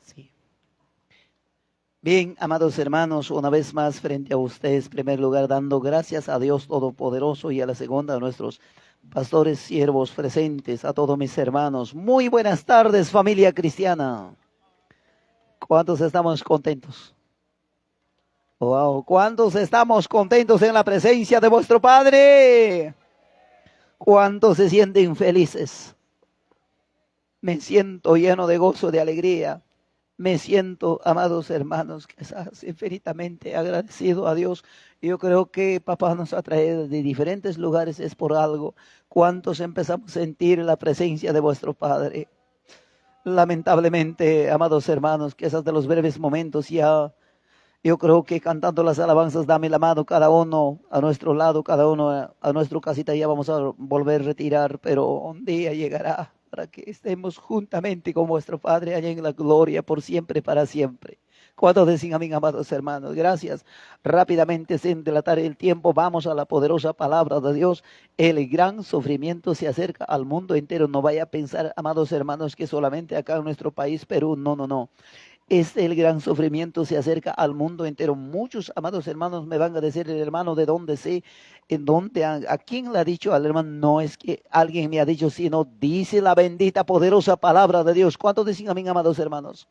Sí. Bien, amados hermanos, una vez más frente a ustedes, en primer lugar, dando gracias a Dios Todopoderoso y a la segunda a nuestros pastores, siervos presentes, a todos mis hermanos. Muy buenas tardes, familia cristiana. ¿Cuántos estamos contentos? Wow, ¿cuántos estamos contentos en la presencia de vuestro Padre? ¿Cuántos se sienten felices? Me siento lleno de gozo, de alegría. Me siento, amados hermanos, quizás infinitamente agradecido a Dios. Yo creo que papá nos ha traído de diferentes lugares, es por algo. ¿Cuántos empezamos a sentir la presencia de vuestro Padre? Lamentablemente, amados hermanos, quizás de los breves momentos ya, yo creo que cantando las alabanzas, dame la mano, cada uno a nuestro lado, cada uno a nuestra casita, ya vamos a volver a retirar, pero un día llegará para que estemos juntamente con vuestro Padre allá en la gloria por siempre, para siempre. ¿Cuántos decían amén, amados hermanos? Gracias. Rápidamente, sin delatar el tiempo, vamos a la poderosa palabra de Dios. El gran sufrimiento se acerca al mundo entero. No vaya a pensar, amados hermanos, que solamente acá en nuestro país, Perú. No, no, no. El gran sufrimiento se acerca al mundo entero. Muchos, amados hermanos, me van a decir, el hermano, ¿de dónde sé? ¿En dónde? ¿A quién le ha dicho al hermano? No es que alguien me ha dicho, sino dice la bendita, poderosa palabra de Dios. ¿Cuántos dicen amén, amados hermanos?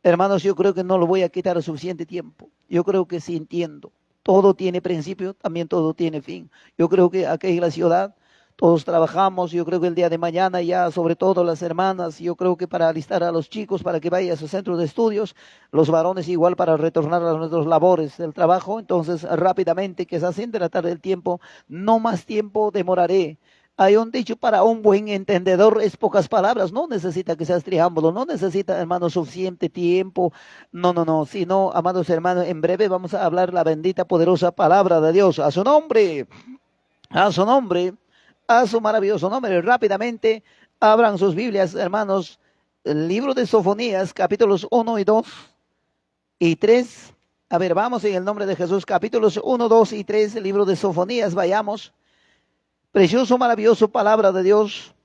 Hermanos, yo creo que no lo voy a quitar suficiente tiempo. Yo creo que sí entiendo. Todo tiene principio, también todo tiene fin. Yo creo que aquí en la ciudad todos trabajamos. Yo creo que el día de mañana ya, sobre todo las hermanas, yo creo que para alistar a los chicos para que vayan a sus centros de estudios, los varones igual para retornar a nuestras labores del trabajo. Entonces, rápidamente, que se hacen de la tarde el tiempo, no más tiempo demoraré. Hay un dicho, para un buen entendedor es pocas palabras. No necesita que seas triámbulo, no necesita, hermanos, suficiente tiempo. No, no, no. Sino, amados hermanos, en breve vamos a hablar la bendita, poderosa palabra de Dios. A su nombre, a su nombre, a su maravilloso nombre. Rápidamente, abran sus Biblias, hermanos. El libro de Sofonías, capítulos 1 y 2 y 3. A ver, vamos en el nombre de Jesús. Capítulos 1, 2 y 3, el libro de Sofonías, vayamos. Precioso, maravilloso palabra de Dios.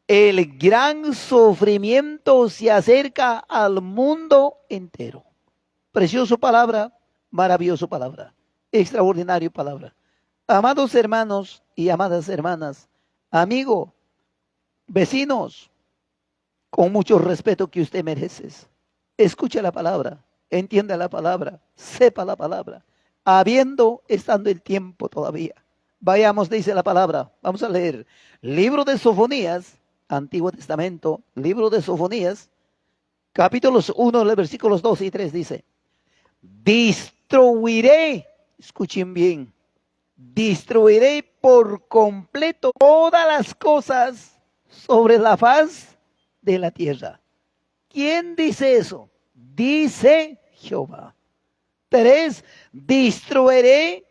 El gran sufrimiento se acerca al mundo entero. Precioso palabra, maravilloso palabra, extraordinario palabra. Amados hermanos y amadas hermanas, amigo, vecinos, con mucho respeto que usted mereces, escuche la palabra, entienda la palabra, sepa la palabra, estando el tiempo todavía. Vayamos, dice la palabra. Vamos a leer. Libro de Sofonías, Antiguo Testamento, libro de Sofonías, capítulos 1, versículos 2 y 3 dice: destruiré, escuchen bien, destruiré por completo todas las cosas sobre la faz de la tierra. ¿Quién dice eso? Dice Jehová. 3, destruiré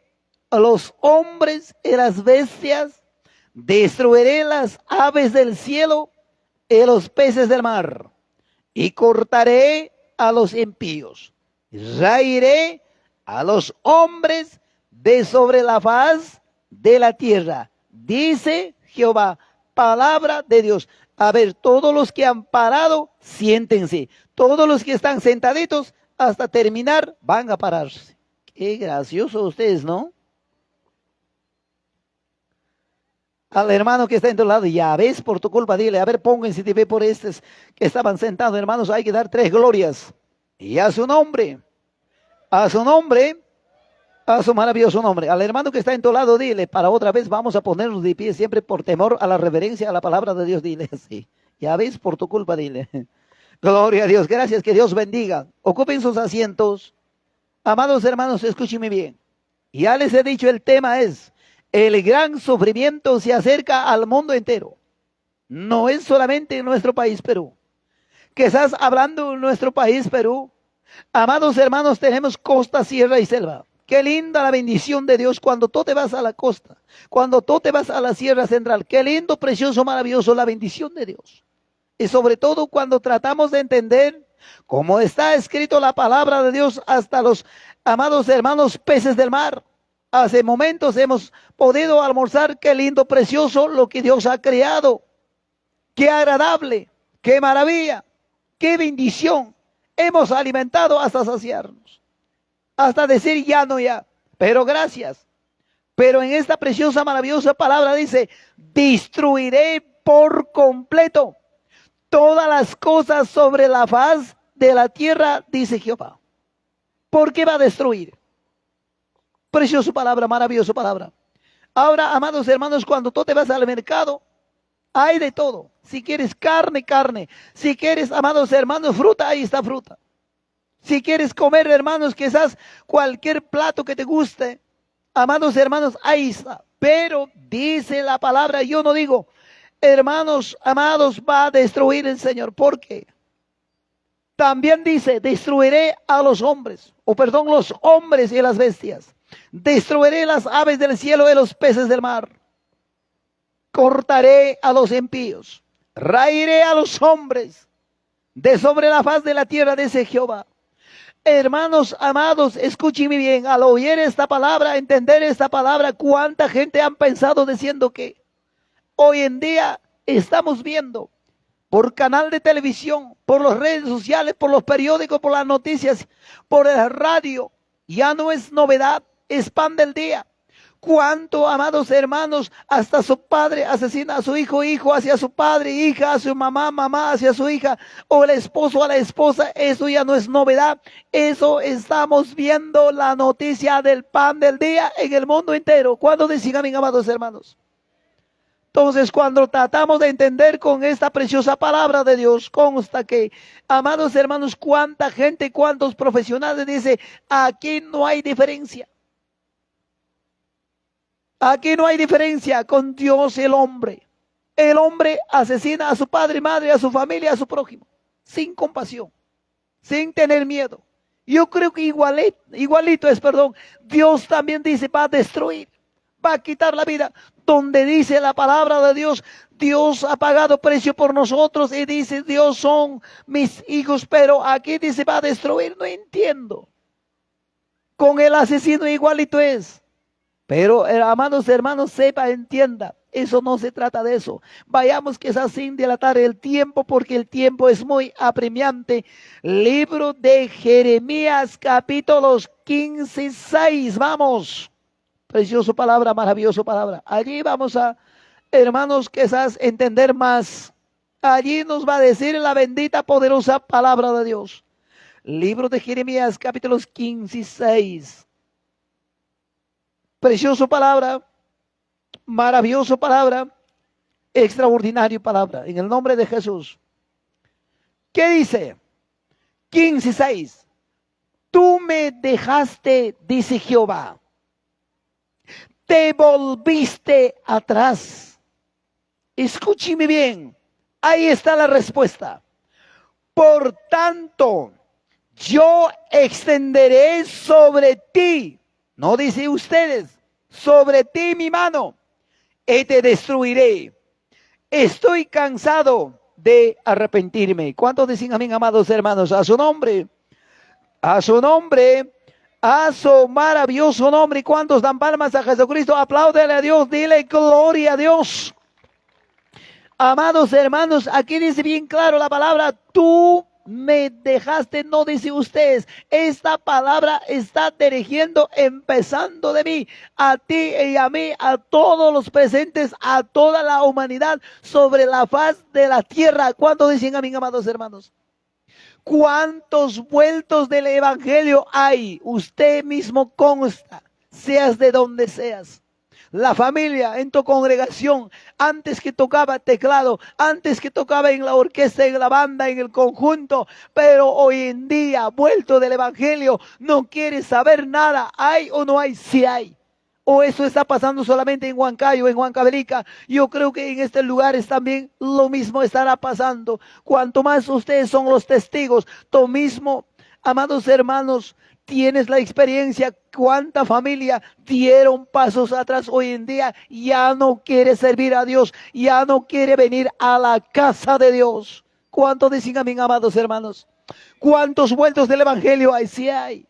a los hombres y las bestias, destruiré las aves del cielo y los peces del mar, y cortaré a los impíos, raeré a los hombres de sobre la faz de la tierra, dice Jehová. Palabra de Dios. A ver, todos los que han parado, siéntense. Todos los que están sentaditos, hasta terminar, van a pararse. Qué gracioso ustedes, ¿no? Al hermano que está en tu lado, ya ves, por tu culpa, dile, a ver, pónganse de pie por estos que estaban sentados, hermanos, hay que dar 3 glorias. Y a su nombre, a su nombre, a su maravilloso nombre. Al hermano que está en tu lado, dile, para otra vez vamos a ponernos de pie siempre por temor a la reverencia, a la palabra de Dios, dile así. Ya ves, por tu culpa, dile. Gloria a Dios, gracias, que Dios bendiga. Ocupen sus asientos. Amados hermanos, escúchenme bien. Ya les he dicho, el tema es: el gran sufrimiento se acerca al mundo entero. No es solamente en nuestro país, Perú. Quizás hablando en nuestro país, Perú, amados hermanos, tenemos costa, sierra y selva. Qué linda la bendición de Dios cuando tú te vas a la costa, cuando tú te vas a la sierra central. Qué lindo, precioso, maravilloso la bendición de Dios. Y sobre todo cuando tratamos de entender cómo está escrito la palabra de Dios, hasta los amados hermanos peces del mar. Hace momentos hemos podido almorzar. Qué lindo, precioso lo que Dios ha creado. Qué agradable, qué maravilla. qué bendición. Hemos alimentado hasta saciarnos, hasta decir ya no ya, pero gracias. Pero en esta preciosa, maravillosa palabra dice, destruiré por completo todas las cosas sobre la faz de la tierra, dice Jehová. ¿Por qué va a destruir? Preciosa palabra, maravillosa palabra. Ahora, amados hermanos, cuando tú te vas al mercado, hay de todo. Si quieres carne, carne. Si quieres, amados hermanos, fruta, ahí está fruta. Si quieres comer, hermanos, quizás cualquier plato que te guste, amados hermanos, ahí está. Pero dice la palabra, yo no digo, hermanos, amados, va a destruir el Señor. ¿Por qué? También dice, destruiré a los hombres, los hombres y las bestias. Destruiré las aves del cielo y los peces del mar. Cortaré a los impíos. Raeré a los hombres de sobre la faz de la tierra, dice Jehová. Hermanos amados, escúchenme bien. Al oír esta palabra, entender esta palabra, ¿cuánta gente han pensado diciendo que hoy en día estamos viendo por canal de televisión, por las redes sociales, por los periódicos, por las noticias, por el radio? Ya no es novedad, es pan del día. Cuánto, amados hermanos, hasta su padre asesina a su hijo, hijo hacia su padre, hija a su mamá, mamá hacia su hija, o el esposo a la esposa. Eso ya no es novedad. Eso estamos viendo, la noticia del pan del día en el mundo entero. ¿Cuándo decían, mis amados hermanos? Entonces, cuando tratamos de entender con esta preciosa palabra de Dios, consta que, amados hermanos, cuánta gente, cuántos profesionales dice, aquí no hay diferencia. Aquí no hay diferencia con Dios y el hombre. El hombre asesina a su padre, madre, a su familia, a su prójimo, sin compasión, sin tener miedo. Yo creo que igualito es, Dios también dice, va a destruir, va a quitar la vida. Donde dice la palabra de Dios, Dios ha pagado precio por nosotros y dice, Dios son mis hijos, pero aquí dice, va a destruir. No entiendo. Con el asesino igualito es. Pero, amados hermanos, sepa, entienda, eso no se trata de eso. Vayamos quizás sin dilatar el tiempo, porque el tiempo es muy apremiante. Libro de Jeremías, capítulos 15 y 6, vamos. Preciosa palabra, maravillosa palabra. Allí vamos a, hermanos, quizás entender más. Allí nos va a decir la bendita, poderosa palabra de Dios. Libro de Jeremías, capítulos 15 y 6. Preciosa palabra, maravillosa palabra, extraordinaria palabra, en el nombre de Jesús. ¿Qué dice? 15:6. Tú me dejaste, dice Jehová, te volviste atrás. Escúcheme bien, ahí está la respuesta. Por tanto, yo extenderé sobre ti, no dice ustedes, sobre ti mi mano, y te destruiré. Estoy cansado de arrepentirme. ¿Cuántos dicen amén, amados hermanos? A su nombre, a su nombre, a su maravilloso nombre. ¿Cuántos dan palmas a Jesucristo? Apláudele a Dios, dile gloria a Dios. Amados hermanos, aquí dice bien claro la palabra, tú me dejaste, no dice ustedes. Esta palabra está dirigiendo, empezando de mí, a ti y a mí, a todos los presentes, a toda la humanidad sobre la faz de la tierra. ¿Cuántos dicen amén, amados hermanos? ¿Cuántos vueltos del evangelio hay? Usted mismo consta, seas de donde seas. La familia en tu congregación, antes que tocaba teclado, antes que tocaba en la orquesta, en la banda, en el conjunto, pero hoy en día, vuelto del evangelio, no quiere saber nada. ¿Hay o no hay? Sí hay. O eso está pasando solamente en Huancayo, en Huancavelica. Yo creo que en estos lugares también lo mismo estará pasando. Cuanto más ustedes son los testigos, tú mismo, amados hermanos, tienes la experiencia. Cuánta familia dieron pasos atrás hoy en día, ya no quiere servir a Dios, ya no quiere venir a la casa de Dios. ¿Cuántos dicen amén, amados hermanos? ¿Cuántos vueltos del evangelio hay? Sí hay.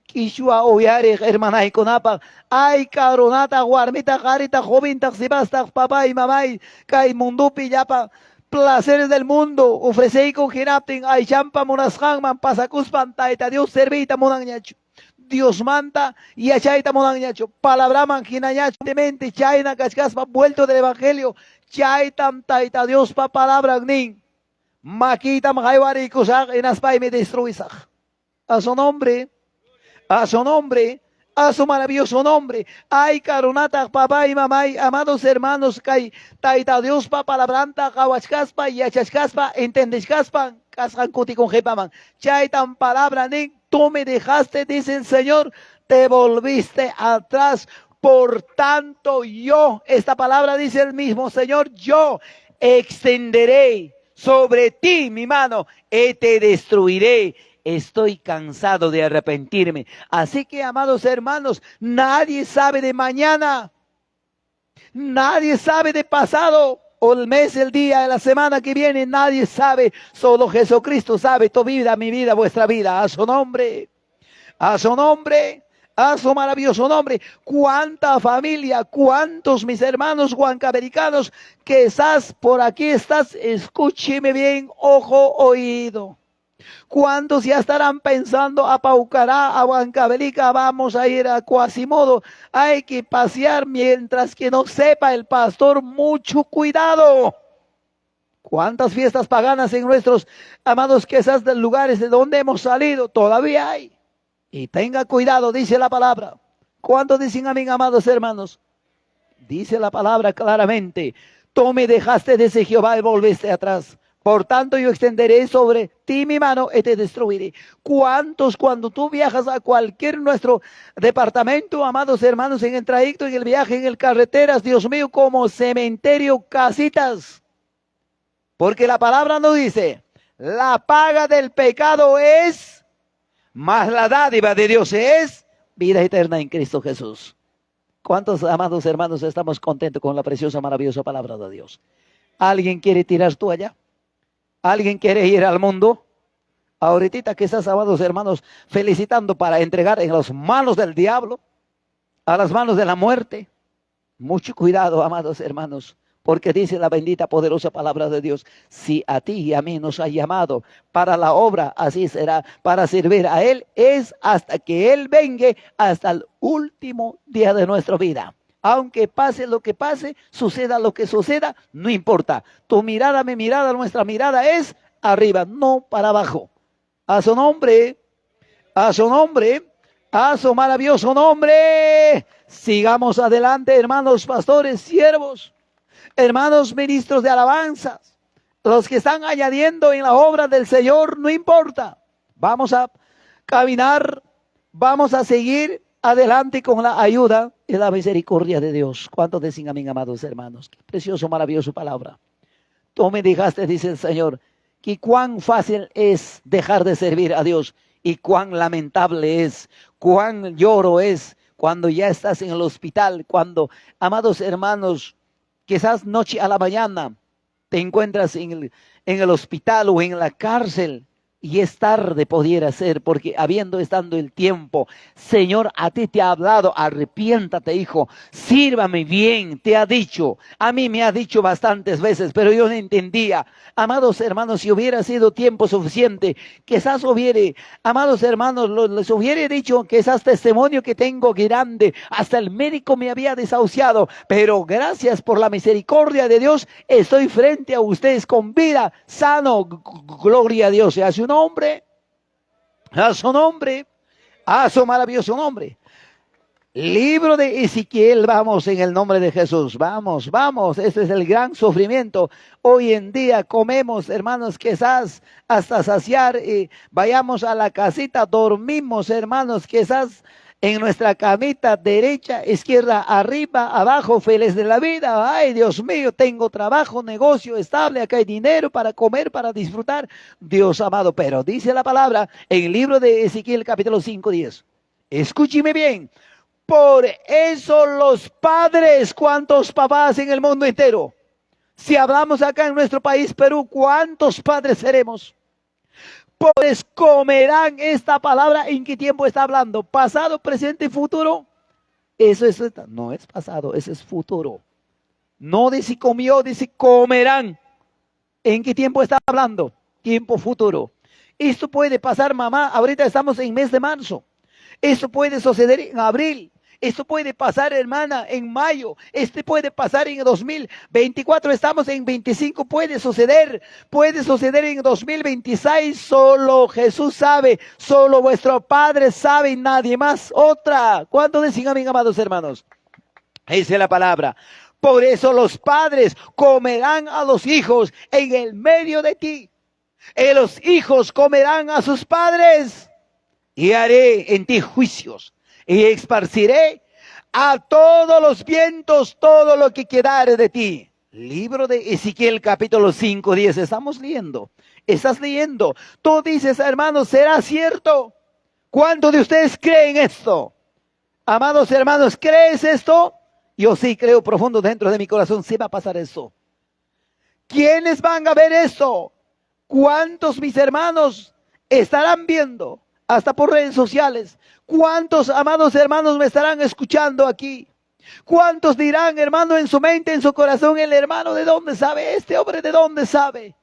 Kishua oyare hermana y conapa, ay caronata guarmita carita joven taxibasta papá y mamá y kai mundupi yapa placeres del mundo. Ofrece con Giraptin, Aichampa, Monas Hangman, Pasacuspan, Taita, Dios servita, Monanyacho. Dios manta y achaita monanyacho. Palabra manjinañacho. Mente, chaina, cascaspa, vuelto del evangelio. Chaitam, taita, Dios pa palabra, nin. Maquitam, jaiwari, kusak, en aspay me destruisak. A su nombre, a su nombre. A su maravilloso nombre. Ay, caronata, papá y mamá, amados hermanos, kai, taita Dios, papá, la branta, kawachkaspa, y achachkaspa, entendescaspa, cascancuti con jepaman. Chaitan palabra, ni tú me dejaste, dice el Señor, te volviste atrás. Por tanto, yo, esta palabra dice el mismo Señor, yo extenderé sobre ti mi mano y te destruiré. Estoy cansado de arrepentirme. Así que, amados hermanos, nadie sabe de mañana. Nadie sabe de pasado, o el mes, el día, la semana que viene. Nadie sabe. Solo Jesucristo sabe tu vida, mi vida, vuestra vida. A su nombre. A su nombre. A su maravilloso nombre. Cuánta familia, cuántos mis hermanos huancavericanos que estás por aquí, estás, escúcheme bien, ojo, oído. ¿Cuántos ya estarán pensando a Paucará, a Huancavelica, vamos a ir a Quasimodo? Hay que pasear mientras que no sepa el pastor, mucho cuidado. ¿Cuántas fiestas paganas en nuestros amados quesas de lugares de donde hemos salido? Todavía hay. Y tenga cuidado, dice la palabra. ¿Cuántos dicen amén, amados hermanos? Dice la palabra claramente. Tú me dejaste, dice Jehová, y volviste atrás. Por tanto, yo extenderé sobre ti mi mano y te destruiré. ¿Cuántos cuando tú viajas a cualquier nuestro departamento, amados hermanos, en el trayecto, en el viaje, en el carreteras, Dios mío, como cementerio, casitas? Porque la palabra no dice, la paga del pecado es, mas la dádiva de Dios es vida eterna en Cristo Jesús. ¿Cuántos, amados hermanos, estamos contentos con la preciosa, maravillosa palabra de Dios? ¿Alguien quiere tirar tú allá? ¿Alguien quiere ir al mundo? Ahorita que estás, amados hermanos, felicitando para entregar en las manos del diablo, a las manos de la muerte. Mucho cuidado, amados hermanos, porque dice la bendita, poderosa palabra de Dios, si a ti y a mí nos ha llamado para la obra, así será, para servir a Él, es hasta que Él venga, hasta el último día de nuestra vida. Aunque pase lo que pase, suceda lo que suceda, no importa. Tu mirada, mi mirada, nuestra mirada es arriba, no para abajo. A su nombre, a su nombre, a su maravilloso nombre. Sigamos adelante, hermanos pastores, siervos, hermanos ministros de alabanzas. Los que están añadiendo en la obra del Señor, no importa. Vamos a caminar, vamos a seguir adelante con la ayuda y la misericordia de Dios. ¿Cuántos dicen amén, amados hermanos? Qué precioso, maravilloso palabra. Tú me dejaste, dice el Señor, que cuán fácil es dejar de servir a Dios y cuán lamentable es, cuán lloro es cuando ya estás en el hospital, cuando, amados hermanos, quizás noche a la mañana te encuentras en el hospital o en la cárcel. Y es tarde pudiera ser, porque habiendo estando el tiempo, Señor, a ti te ha hablado, arrepiéntate, hijo, sírvame bien, te ha dicho, a mí me ha dicho bastantes veces, pero yo no entendía. Amados hermanos, si hubiera sido tiempo suficiente, quizás hubiera, amados hermanos, les hubiera dicho, quizás testimonio que tengo grande, hasta el médico me había desahuciado, pero gracias por la misericordia de Dios, estoy frente a ustedes con vida, sano, gloria a Dios, y a su nombre, a su nombre, a su maravilloso nombre. Libro de Ezequiel, vamos en el nombre de Jesús, vamos, vamos, este es el gran sufrimiento. Hoy en día comemos, hermanos, quizás hasta saciar y vayamos a la casita, dormimos, hermanos, quizás en nuestra camita derecha, izquierda, arriba, abajo, feliz de la vida. Ay, Dios mío, tengo trabajo, negocio estable, acá hay dinero para comer, para disfrutar. Dios amado, pero dice la palabra en el libro de Ezequiel capítulo 5:10. Escúcheme bien. Por eso los padres, ¿cuántos papás en el mundo entero? Si hablamos acá en nuestro país, Perú, ¿cuántos padres seremos? Pues comerán esta palabra. ¿En qué tiempo está hablando? ¿Pasado, presente y futuro? Eso no es pasado, eso es futuro. No dice comió, dice comerán. ¿En qué tiempo está hablando? Tiempo futuro. Esto puede pasar, mamá. Ahorita estamos en mes de marzo. Esto puede suceder en abril. Esto puede pasar, hermana, en mayo. Este puede pasar en 2024. Estamos en 25. Puede suceder. Puede suceder en 2026. Solo Jesús sabe. Solo vuestro Padre sabe y nadie más. Otra. ¿Cuánto dicen amén, amados hermanos? Esa es la palabra. Por eso los padres comerán a los hijos en el medio de ti. Y los hijos comerán a sus padres. Y haré en ti juicios. Y esparciré a todos los vientos todo lo que quedare de ti. Libro de Ezequiel capítulo 5, 10. Estamos leyendo. Estás leyendo. Tú dices, hermanos, ¿será cierto? ¿Cuántos de ustedes creen esto? Amados hermanos, ¿crees esto? Yo sí creo profundo dentro de mi corazón. Sí va a pasar eso. ¿Quiénes van a ver esto? ¿Cuántos, mis hermanos, estarán viendo? Hasta por redes sociales. ¿Cuántos, amados hermanos, me estarán escuchando aquí? ¿Cuántos dirán, hermano, en su mente, en su corazón, el hermano, ¿de dónde sabe? Este hombre, ¿de dónde sabe?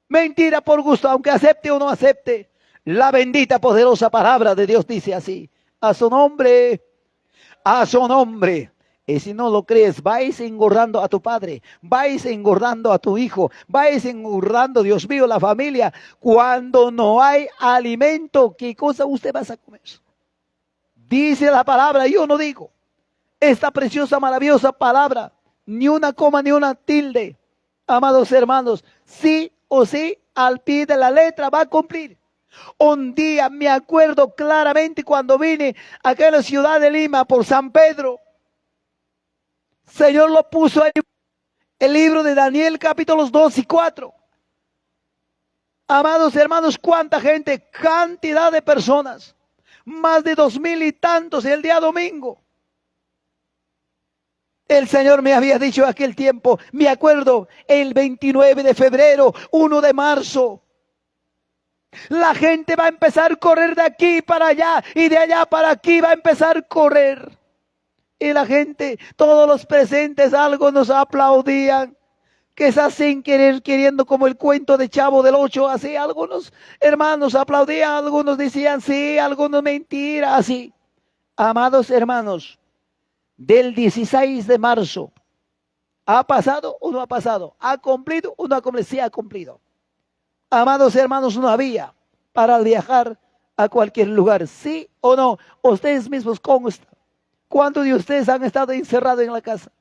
Mentira por gusto, aunque acepte o no acepte. La bendita, poderosa palabra de Dios dice así. A su nombre, a su nombre. Y si no lo crees, vais engordando a tu padre, vais engordando a tu hijo, vais engordando, Dios mío, la familia. Cuando no hay alimento, ¿qué cosa usted va a comer? Dice la palabra, yo no digo. Esta preciosa, maravillosa palabra, ni una coma, ni una tilde. Amados hermanos, sí o sí, al pie de la letra va a cumplir. Un día me acuerdo claramente cuando vine acá en la ciudad de Lima por San Pedro. Señor lo puso ahí, el libro de Daniel, capítulos 2 y 4. Amados hermanos, cuánta gente, cantidad de personas, más de 2,000 y tantos el día domingo. El Señor me había dicho aquel tiempo, me acuerdo, el 29 de febrero, 1 de marzo. La gente va a empezar a correr de aquí para allá y de allá para aquí va a empezar a correr. Y la gente, todos los presentes, algo nos aplaudían. Quizás sin querer, queriendo, como el cuento de Chavo del Ocho, así. Algunos hermanos aplaudían, algunos decían sí, algunos mentira, así. Amados hermanos, del 16 de marzo, ¿ha pasado o no ha pasado? ¿Ha cumplido o no ha cumplido? Sí ha cumplido. Amados hermanos, no había para viajar a cualquier lugar, ¿sí o no? Ustedes mismos, ¿cómo están? ¿Cuántos de ustedes han estado encerrados en la casa?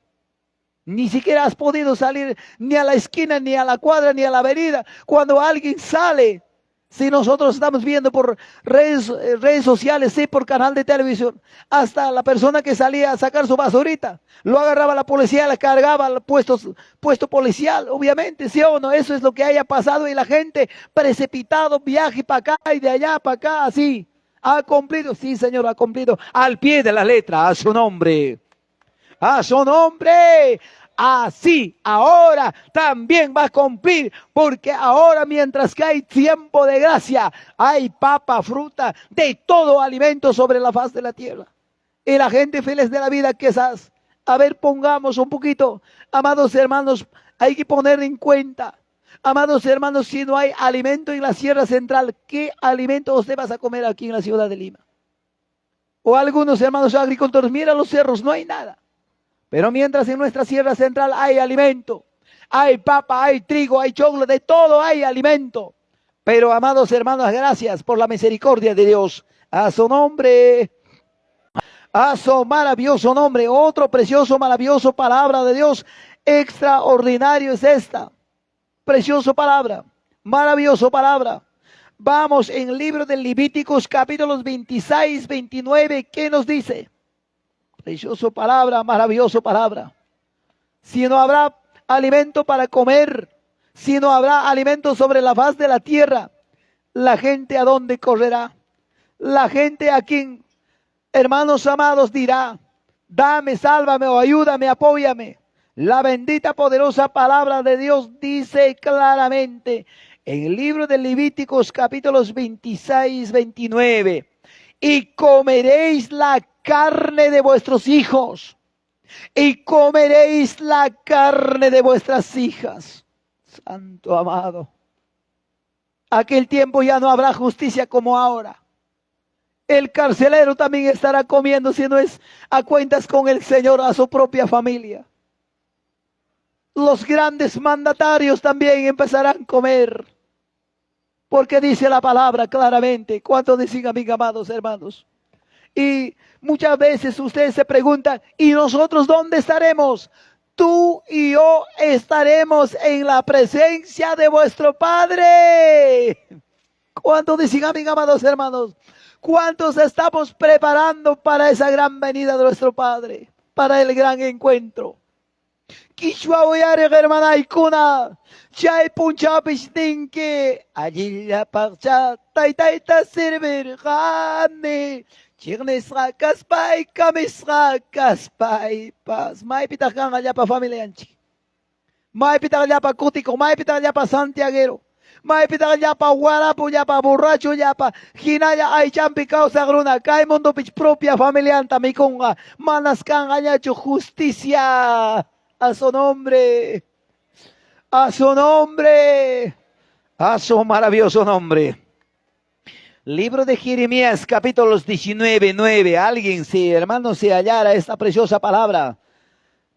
Ni siquiera has podido salir ni a la esquina, ni a la cuadra, ni a la avenida. Cuando alguien sale, si nosotros estamos viendo por redes sociales, sí, por canal de televisión, hasta la persona que salía a sacar su basurita, lo agarraba la policía, la cargaba al puesto policial, obviamente, sí o no, eso es lo que haya pasado y la gente precipitado, viaje para acá y de allá para acá, así. ¿Ha cumplido? Sí, Señor, ha cumplido al pie de la letra, a su nombre. A su nombre. Así, ahora también va a cumplir, porque ahora mientras que hay tiempo de gracia, hay papa, fruta, de todo alimento sobre la faz de la tierra. Y la gente feliz de la vida, quizás, a ver, pongamos un poquito, amados hermanos, hay que poner en cuenta. Amados hermanos, si no hay alimento en la Sierra Central, ¿qué alimento usted vas a comer aquí en la ciudad de Lima? O algunos hermanos agricultores, mira los cerros, no hay nada. Pero mientras en nuestra Sierra Central hay alimento, hay papa, hay trigo, hay choclo, de todo hay alimento. Pero amados hermanos, gracias por la misericordia de Dios. A su nombre, a su maravilloso nombre, otro precioso, maravilloso palabra de Dios, extraordinario es esta. Precioso palabra, maravilloso palabra. Vamos en el libro de Levíticos capítulos 26, 29, ¿qué nos dice? Precioso palabra, maravilloso palabra. Si no habrá alimento para comer, si no habrá alimento sobre la faz de la tierra, la gente ¿a dónde correrá? La gente a quien, hermanos amados, dirá, dame, sálvame o ayúdame, apóyame. La bendita, poderosa palabra de Dios dice claramente en el libro de Levíticos capítulos 26, 29. Y comeréis la carne de vuestros hijos y comeréis la carne de vuestras hijas. Santo amado. Aquel tiempo ya no habrá justicia como ahora. El carcelero también estará comiendo, si no es a cuentas con el Señor, a su propia familia. Los grandes mandatarios también empezarán a comer. Porque dice la palabra claramente. ¿Cuánto dicen, mis amados hermanos? Y muchas veces ustedes se preguntan, ¿y nosotros dónde estaremos? Tú y yo estaremos en la presencia de vuestro Padre. ¿Cuántos dicen, mis amados hermanos? ¿Cuántos estamos preparando para esa gran venida de nuestro Padre? Para el gran encuentro. Kishwaoyare hermanaykuna, chay punchapishninki, allí la parcha, taitaita serverjane, chirnesra kaspay, kamisra kaspay, pas, maipita kan allá pa familia anchi, maipita allá pa cutico, maipita allá pa santiaguero, maipita allá pa guarapo, ya pa borracho, ya pa ginaya ay champi causa gruna, kay mundo pich propia familia anta mikunga, manas kan allá chu justicia. A su nombre, a su nombre, a su maravilloso nombre. Libro de Jeremías, capítulos 19, 9. Alguien, si hermano, se hallara esta preciosa palabra,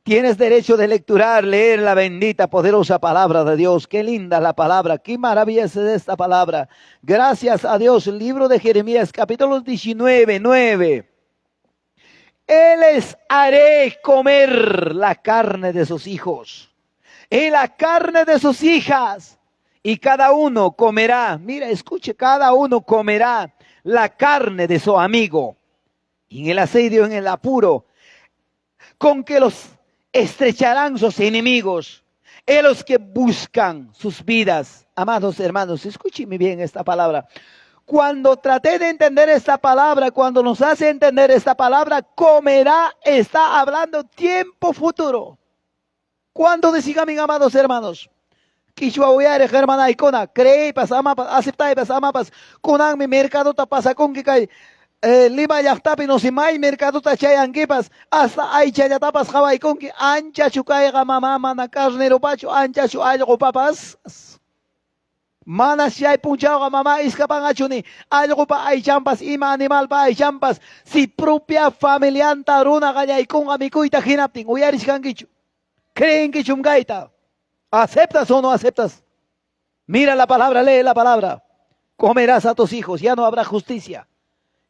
tienes derecho de lecturar, leer la bendita, poderosa palabra de Dios. Qué linda la palabra, qué maravilla es esta palabra. Gracias a Dios. Libro de Jeremías, capítulos 19, 9. Él les haré comer la carne de sus hijos y la carne de sus hijas. Y cada uno comerá, mira, escuche, cada uno comerá la carne de su amigo. Y en el asedio, en el apuro, con que los estrecharán sus enemigos, y los que buscan sus vidas. Amados hermanos, escúcheme bien esta palabra. Cuando traté de entender esta palabra, cuando nos hace entender esta palabra, comerá, está hablando tiempo futuro. ¿Cuándo decían, mis amados hermanos? Kishwauyare hermana icona, cree pasama, acepta pasama pas, kunan mi mercado tapasa con que cae. Lima yachtapi no si mai mercado tachayan kipas, hasta ay chayatapas jabay con que ancha chukaiga mamá mana carnero pacho, ancha chu algo papas. Mana si hay punchado mamá escapan achuni, algo pa hay champas, ima animal pa hay champas, si propia familia antaruna gaya y con amicuita jinapting, uyaris kangichu. Creen que chungaita. ¿Aceptas o no aceptas? Mira la palabra, lee la palabra. Comerás a tus hijos, ya no habrá justicia.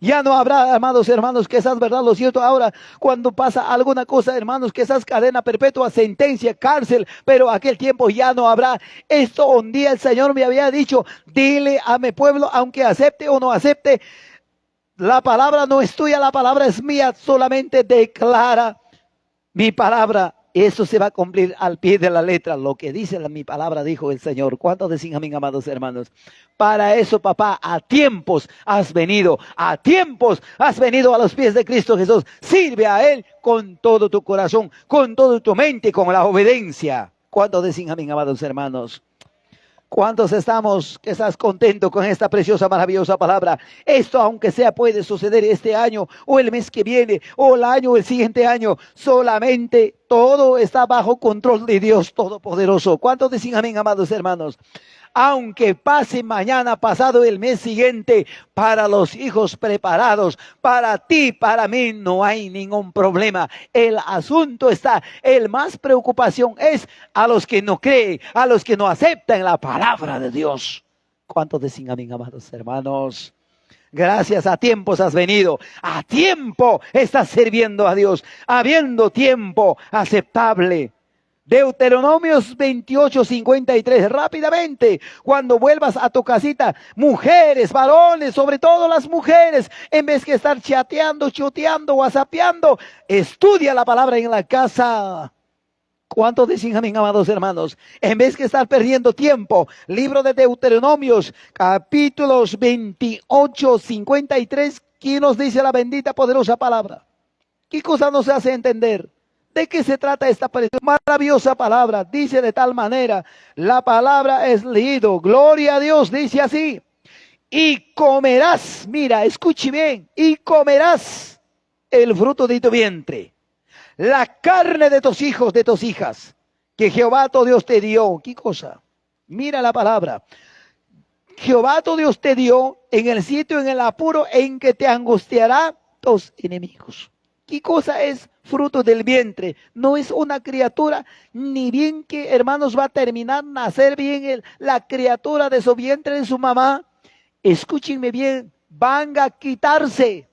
Ya no habrá, amados hermanos, que esas verdad, lo cierto. Ahora, cuando pasa alguna cosa, hermanos, que esas cadena perpetua, sentencia, cárcel, pero aquel tiempo ya no habrá. Esto un día el Señor me había dicho, dile a mi pueblo, aunque acepte o no acepte, la palabra no es tuya, la palabra es mía, solamente declara mi palabra. Eso se va a cumplir al pie de la letra. Lo que dice mi palabra, dijo el Señor. ¿Cuántos decían amén, amados hermanos? Para eso, papá, a tiempos has venido. A tiempos has venido a los pies de Cristo Jesús. Sirve a Él con todo tu corazón, con toda tu mente, con la obediencia. ¿Cuántos decían amén, amados hermanos? ¿Cuántos estamos, que estás contento con esta preciosa, maravillosa palabra? Esto, aunque sea, puede suceder este año, o el mes que viene, o el año, o el siguiente año. Solamente todo está bajo control de Dios Todopoderoso. ¿Cuántos dicen amén, amados hermanos? Aunque pase mañana, pasado, el mes siguiente, para los hijos preparados, para ti, para mí, no hay ningún problema. El asunto está, el más preocupación es a los que no creen, a los que no aceptan la palabra de Dios. ¿Cuántos decían amén, amados hermanos? Gracias, a tiempos has venido, a tiempo estás sirviendo a Dios, habiendo tiempo aceptable. Deuteronomios 28:53, rápidamente, cuando vuelvas a tu casita, mujeres, varones, sobre todo las mujeres, en vez que estar chateando, choteando, whatsappeando, estudia la palabra en la casa. ¿Cuántos dicen amén, amados hermanos? En vez que estar perdiendo tiempo, libro de Deuteronomios, capítulos 28:53, ¿quién nos dice la bendita, poderosa palabra? ¿Qué cosa nos hace entender? ¿De qué se trata esta maravillosa palabra? Dice de tal manera, la palabra es leído, gloria a Dios, dice así, y comerás, mira, escuche bien, y comerás el fruto de tu vientre, la carne de tus hijos, de tus hijas, que Jehová tu Dios te dio. ¿Qué cosa? Mira la palabra. Jehová tu Dios te dio en el sitio, en el apuro en que te angustiará tus enemigos. ¿Qué cosa es fruto del vientre? No es una criatura, ni bien que, hermanos, va a terminar, nacer bien la criatura de su vientre de su mamá. Escúchenme bien, van a quitarse,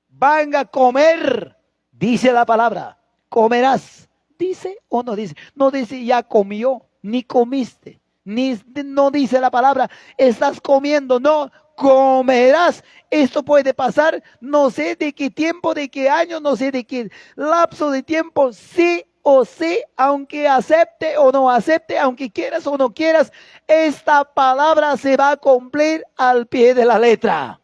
van a comer, dice la palabra, comerás. ¿Dice o no dice? No dice ya comió, ni comiste, ni no dice la palabra, estás comiendo, no, comerás. Esto puede pasar, no sé de qué tiempo, de qué año, no sé de qué lapso de tiempo, sí o sí, aunque acepte o no acepte, aunque quieras o no quieras, esta palabra se va a cumplir al pie de la letra.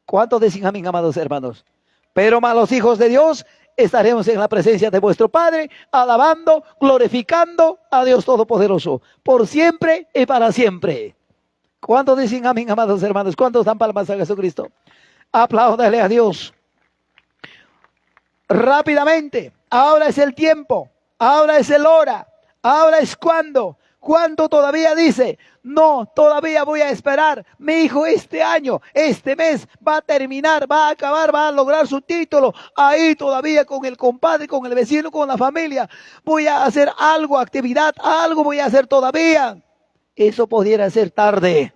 ¿Cuántos dicen amén, amados hermanos? Pero malos hijos de Dios, estaremos en la presencia de vuestro Padre, alabando, glorificando a Dios Todopoderoso, por siempre y para siempre. ¿Cuántos dicen amén, amados hermanos? ¿Cuántos dan palmas a Jesucristo? Apláudale a Dios. Rápidamente, ahora es el tiempo, ahora es el hora, ahora es cuando. ¿Cuánto todavía dice? No, todavía voy a esperar. Mi hijo este año, este mes, va a terminar, va a acabar, va a lograr su título. Ahí todavía con el compadre, con el vecino, con la familia. Voy a hacer algo, actividad, algo voy a hacer todavía. Eso pudiera ser tarde.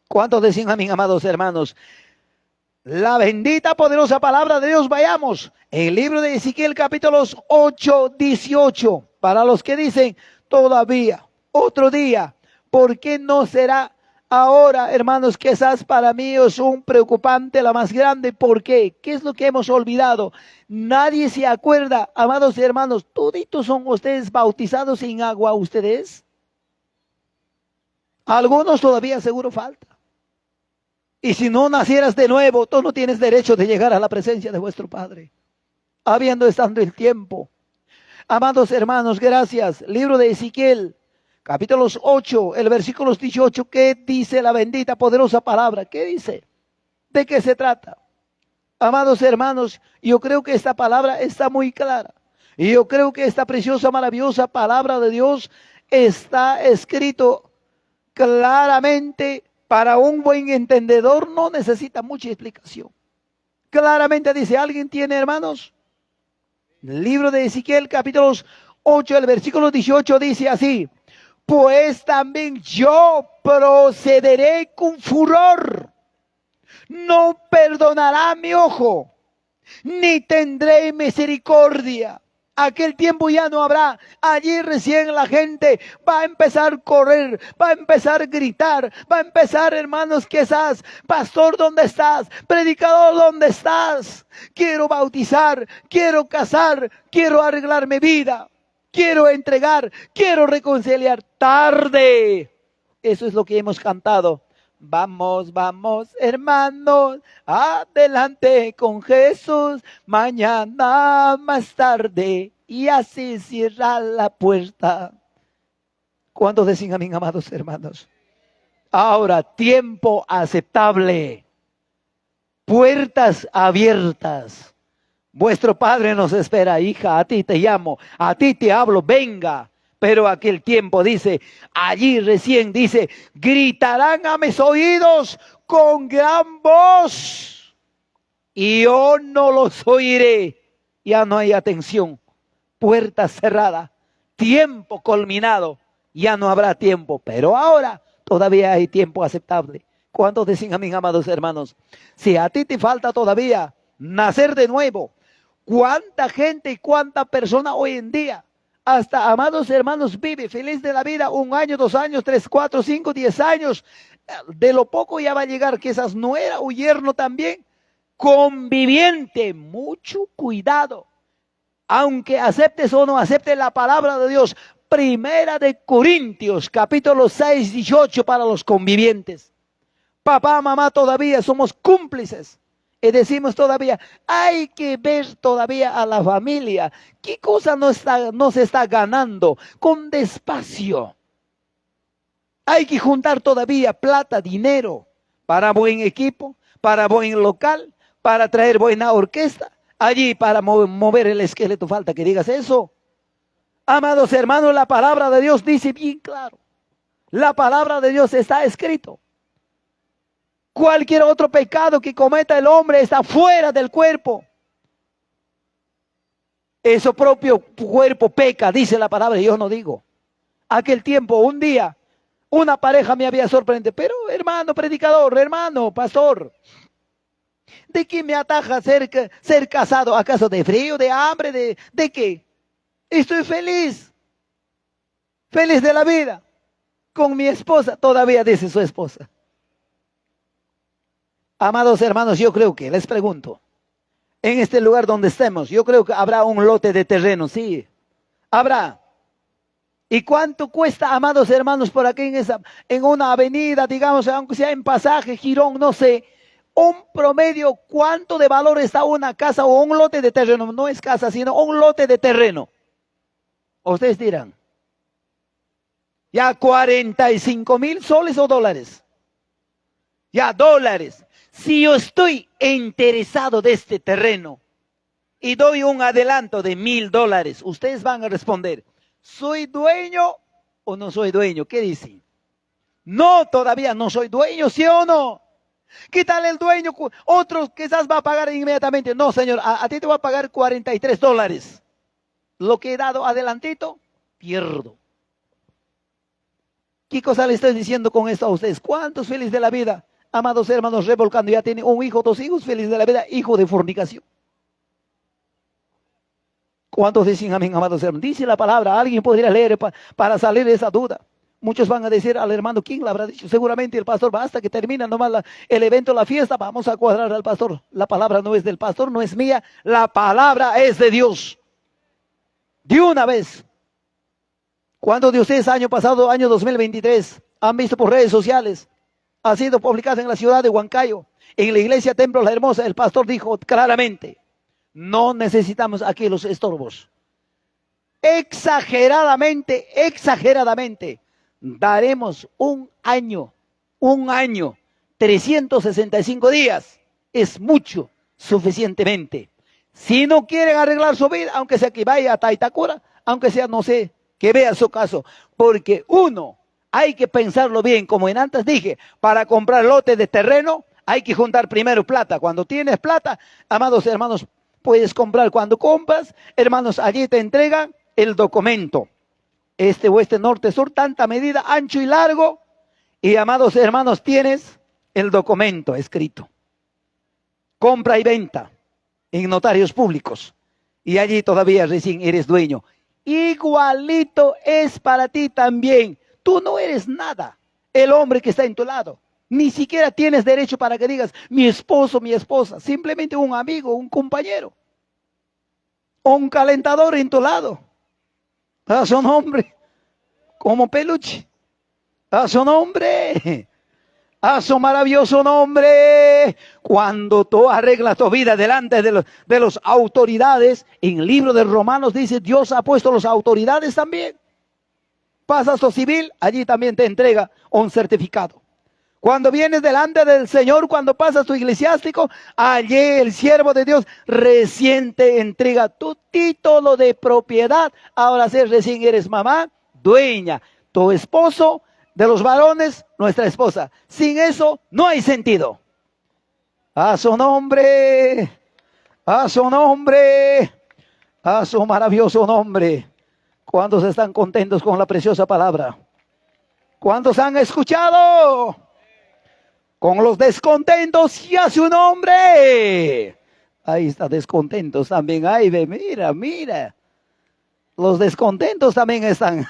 ¿Cuántos decían amén, amados hermanos? La bendita, poderosa palabra de Dios, vayamos. El libro de Ezequiel, capítulos 8, 18. Para los que dicen, todavía, otro día, ¿por qué no será ahora, hermanos? Quizás para mí es un preocupante, la más grande. ¿Por qué? ¿Qué es lo que hemos olvidado? Nadie se acuerda, amados hermanos, toditos son ustedes bautizados en agua, ustedes. Algunos todavía seguro falta. Y si no nacieras de nuevo, tú no tienes derecho de llegar a la presencia de vuestro Padre, habiendo estado el tiempo. Amados hermanos, gracias. Libro de Ezequiel, capítulos 8, el versículo 18, ¿qué dice la bendita, poderosa palabra? ¿Qué dice? ¿De qué se trata? Amados hermanos, yo creo que esta palabra está muy clara. Y yo creo que esta preciosa, maravillosa palabra de Dios está escrito claramente. Para un buen entendedor no necesita mucha explicación. Claramente dice, ¿alguien tiene, hermanos? El libro de Ezequiel, capítulos 8, el versículo 18 dice así: pues también yo procederé con furor, no perdonará mi ojo, ni tendré misericordia. Aquel tiempo ya no habrá. Allí recién la gente va a empezar a correr, va a empezar a gritar, va a empezar, hermanos, quizás, pastor, ¿dónde estás? Predicador, ¿dónde estás? Quiero bautizar, quiero casar, quiero arreglar mi vida, quiero entregar, quiero reconciliar. Tarde. Eso es lo que hemos cantado. Vamos, vamos, hermanos, adelante con Jesús, mañana más tarde, y así cierra la puerta. ¿Cuántos decían amén, amados hermanos? Ahora, tiempo aceptable, puertas abiertas. Vuestro Padre nos espera, hija, a ti te llamo, a ti te hablo, venga. Pero aquel tiempo dice, allí recién dice, gritarán a mis oídos con gran voz y yo no los oiré. Ya no hay atención, puerta cerrada, tiempo culminado, ya no habrá tiempo. Pero ahora todavía hay tiempo aceptable. ¿Cuántos dicen amén, amados hermanos? Si a ti te falta todavía nacer de nuevo, ¿cuánta gente y cuánta persona hoy en día, hasta, amados hermanos, vive feliz de la vida 1 año, 2 años, 3, 4, 5, 10 años? De lo poco ya va a llegar quizás nuera o yerno también, conviviente. Mucho cuidado. Aunque aceptes o no aceptes la palabra de Dios, Primera de Corintios, capítulo 6, 18, para los convivientes. Papá, mamá, todavía somos cómplices. Y decimos todavía, hay que ver todavía a la familia. ¿Qué cosa no se está ganando? Con despacio. Hay que juntar todavía plata, dinero, para buen equipo, para buen local, para traer buena orquesta. Allí para mover el esqueleto falta que digas eso. Amados hermanos, la palabra de Dios dice bien claro. La palabra de Dios está escrito. Cualquier otro pecado que cometa el hombre está fuera del cuerpo. Eso propio cuerpo peca, dice la palabra, y yo no digo. Aquel tiempo, un día, una pareja me había sorprendido. Pero hermano predicador, hermano pastor, ¿de qué me ataja ser casado? ¿Acaso de frío, de hambre, de qué? Estoy feliz, feliz de la vida, con mi esposa, todavía dice su esposa. Amados hermanos, yo creo que, les pregunto, en este lugar donde estemos, yo creo que habrá un lote de terreno, sí, habrá. ¿Y cuánto cuesta, amados hermanos, por aquí en una avenida, digamos, aunque sea en Pasaje, Girón, no sé, un promedio, cuánto de valor está una casa o un lote de terreno? No es casa, sino un lote de terreno. Ustedes dirán, ya 45,000 soles o dólares. Ya dólares. Si yo estoy interesado de este terreno y doy un adelanto de $1,000, ustedes van a responder, ¿soy dueño o no soy dueño? ¿Qué dicen? No, todavía no soy dueño, ¿sí o no? ¿Qué tal el dueño? Otro quizás va a pagar inmediatamente. No, señor, a ti te va a pagar $43. Lo que he dado adelantito, pierdo. ¿Qué cosa le estoy diciendo con esto a ustedes? ¿Cuántos felices de la vida? Amados hermanos, revolcando, ya tiene un hijo, 2 hijos, feliz de la vida, hijo de fornicación. ¿Cuántos dicen amén, amados hermanos? Dice la palabra, alguien podría leer para salir de esa duda. Muchos van a decir al hermano, ¿quién le habrá dicho? Seguramente el pastor, basta que termina nomás el evento, la fiesta, vamos a cuadrar al pastor. La palabra no es del pastor, no es mía, la palabra es de Dios. De una vez. ¿Cuántos de ustedes año pasado, año 2023, han visto por redes sociales? Ha sido publicado en la ciudad de Huancayo, en la iglesia Templo La Hermosa. El pastor dijo claramente, no necesitamos aquí los estorbos. Exageradamente, daremos un año, 365 días, es mucho, suficientemente. Si no quieren arreglar su vida, aunque sea que vaya a Taytacura, aunque sea, no sé, que vea su caso, porque uno, hay que pensarlo bien, como en antes dije, para comprar lotes de terreno, hay que juntar primero plata. Cuando tienes plata, amados hermanos, puedes comprar. Cuando compras, hermanos, allí te entregan el documento. Este, oeste, norte, sur, tanta medida, ancho y largo. Y amados hermanos, tienes el documento escrito. Compra y venta en notarios públicos. Y allí todavía recién eres dueño. Igualito es para ti también. Tú no eres nada. El hombre que está en tu lado. Ni siquiera tienes derecho para que digas, mi esposo, mi esposa. Simplemente un amigo, un compañero. O un calentador en tu lado. A su nombre. Como peluche. A su nombre. A su maravilloso nombre. Cuando tú arreglas tu vida delante de las autoridades, en el libro de Romanos dice, Dios ha puesto las autoridades también. Pasas tu civil, allí también te entrega un certificado. Cuando vienes delante del Señor, cuando pasas tu eclesiástico, allí el siervo de Dios recién te entrega tu título de propiedad. Ahora sí, recién eres mamá, dueña. Tu esposo, de los varones, nuestra esposa. Sin eso, no hay sentido. A su nombre, a su nombre, a su maravilloso nombre. ¿Cuántos están contentos con la preciosa palabra? ¿Cuántos han escuchado? Con los descontentos y a su nombre. Ahí está, descontentos también. Ay, ve, mira, mira. Los descontentos también están.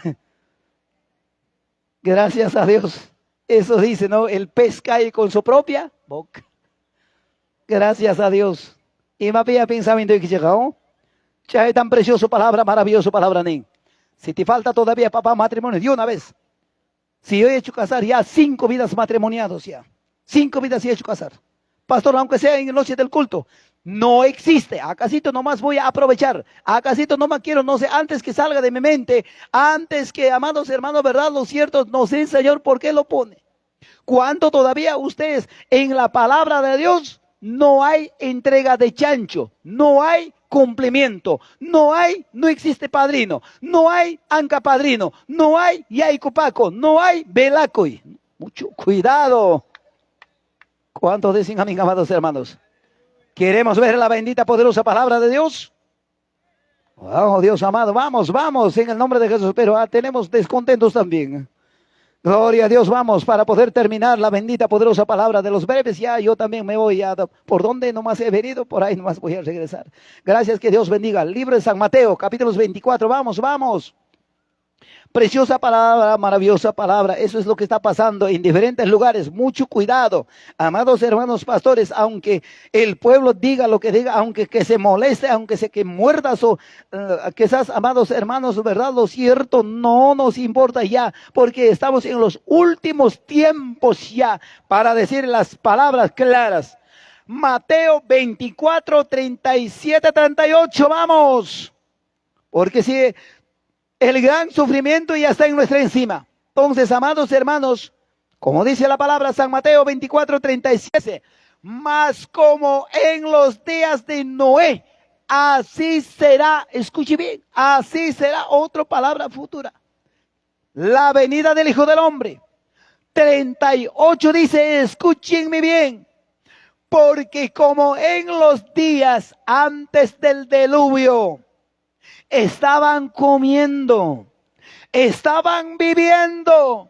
Gracias a Dios. Eso dice, ¿no? El pez cae con su propia boca. Gracias a Dios. Y más bien pensamiento que llegó. Ya tan precioso palabra, maravilloso palabra, nen. Si te falta todavía, papá, matrimonio, de una vez. Si yo he hecho casar ya 5 vidas matrimoniados ya. 5 vidas he hecho casar. Pastor, aunque sea en la noche del culto, no existe. Acasito nomás voy a aprovechar. Acasito nomás quiero, no sé, antes que salga de mi mente, antes que, amados hermanos, verdad, lo cierto, no sé, Señor, por qué lo pone. ¿Cuánto todavía ustedes en la palabra de Dios no hay entrega de chancho? No hay cumplimiento. No existe padrino. No hay anca padrino. No hay yaicopaco. No hay velacoy. Mucho cuidado. ¿Cuántos dicen amén, amados hermanos? ¿Queremos ver la bendita, poderosa palabra de Dios? Oh, Dios amado, vamos en el nombre de Jesús. Pero tenemos descontentos también. Gloria a Dios, vamos para poder terminar la bendita, poderosa palabra de los breves. Ya yo también me voy por donde nomás he venido, por ahí nomás voy a regresar. Gracias, que Dios bendiga. Libro de San Mateo, capítulos 24. Vamos. Preciosa palabra, maravillosa palabra. Eso es lo que está pasando en diferentes lugares. Mucho cuidado, amados hermanos pastores, aunque el pueblo diga lo que diga, aunque que se moleste, aunque se que muerdas o quizás, amados hermanos, verdad, lo cierto no nos importa ya, porque estamos en los últimos tiempos ya para decir las palabras claras. Mateo 24, 37, 38, vamos. Porque si el gran sufrimiento ya está en nuestra encima. Entonces, amados hermanos, como dice la palabra San Mateo 24, 37, mas como en los días de Noé, así será, escuche bien, así será, otra palabra futura, la venida del Hijo del Hombre. 38 dice, escúchenme bien, porque como en los días antes del diluvio, estaban comiendo, estaban viviendo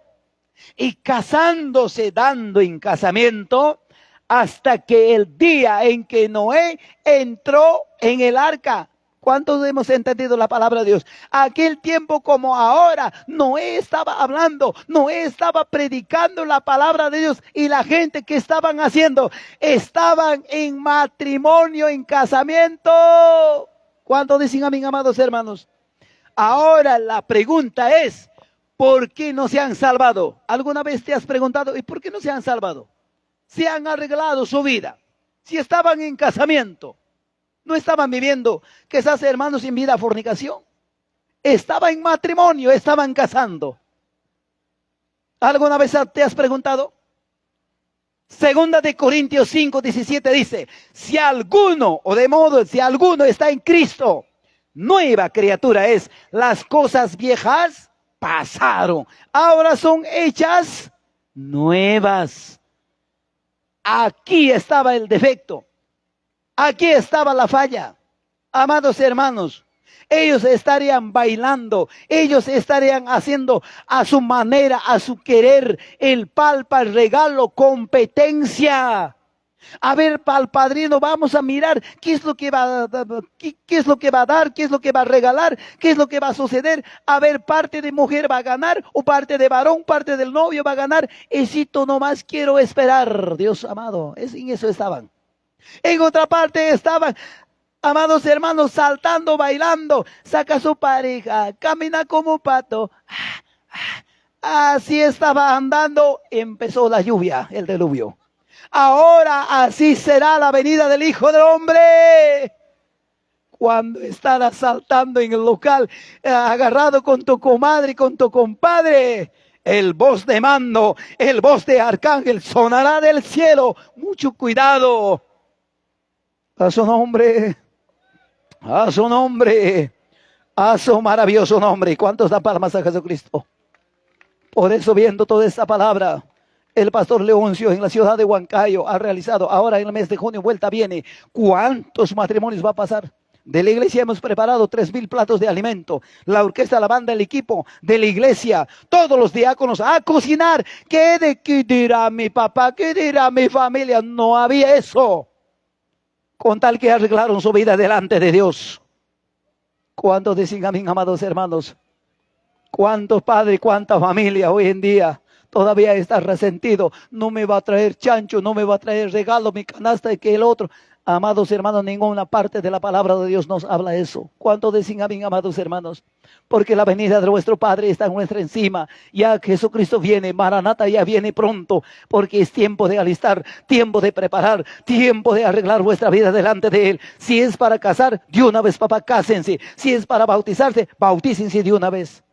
y casándose, dando en casamiento, hasta que el día en que Noé entró en el arca. ¿Cuántos hemos entendido la palabra de Dios? Aquel tiempo como ahora, Noé estaba hablando, Noé estaba predicando la palabra de Dios, y la gente que estaban haciendo, estaban en matrimonio, en casamiento. ¿Cuántos dicen amén, amados hermanos? Ahora la pregunta es, ¿por qué no se han salvado? ¿Alguna vez te has preguntado, ¿y por qué no se han salvado? Se han arreglado su vida. Si estaban en casamiento, no estaban viviendo, quizás hermanos, en vida fornicación. Estaban en matrimonio, estaban casando. ¿Alguna vez te has preguntado? Segunda de Corintios 5, 17 dice, si alguno está en Cristo, nueva criatura es. Las cosas viejas pasaron, ahora son hechas nuevas. Aquí estaba el defecto, aquí estaba la falla. Amados hermanos, ellos estarían bailando, ellos estarían haciendo a su manera, a su querer, el palpa, el regalo, competencia. A ver, para el padrino vamos a mirar qué es lo que va a dar, qué es lo que va a dar, qué es lo que va a regalar, qué es lo que va a suceder. A ver, parte de mujer va a ganar, o parte de varón, parte del novio va a ganar. Esito nomás quiero esperar, Dios amado, en eso estaban. En otra parte estaban, amados hermanos, saltando, bailando, saca a su pareja, camina como pato. Así estaba andando, empezó la lluvia, el diluvio. Ahora así será la venida del Hijo del Hombre. Cuando estarás saltando en el local, agarrado con tu comadre, con tu compadre, el voz de mando, el voz de arcángel sonará del cielo. Mucho cuidado. A su nombre. A su nombre, a su maravilloso nombre. ¿Cuántos dan palmas a Jesucristo? Por eso, viendo toda esta palabra, el pastor Leoncio en la ciudad de Huancayo ha realizado, ahora en el mes de junio, vuelta viene. ¿Cuántos matrimonios va a pasar? De la iglesia hemos preparado 3,000 platos de alimento. La orquesta, la banda, el equipo de la iglesia, todos los diáconos a cocinar. ¿Qué dirá mi papá? ¿Qué dirá mi familia? No había eso. Con tal que arreglaron su vida delante de Dios. ¿Cuántos dicen amén, amados hermanos? ¿Cuántos padres, cuánta familia hoy en día todavía está resentido? No me va a traer chancho, no me va a traer regalo, mi canasta y que el otro. Amados hermanos, ninguna parte de la palabra de Dios nos habla eso. ¿Cuántos dicen amén, amados hermanos? Porque la venida de nuestro Padre está en nuestra encima. Ya Jesucristo viene, Maranata ya viene pronto. Porque es tiempo de alistar, tiempo de preparar, tiempo de arreglar vuestra vida delante de Él. Si es para casar, de una vez, papá, cásense. Si es para bautizarse, bautícense de una vez.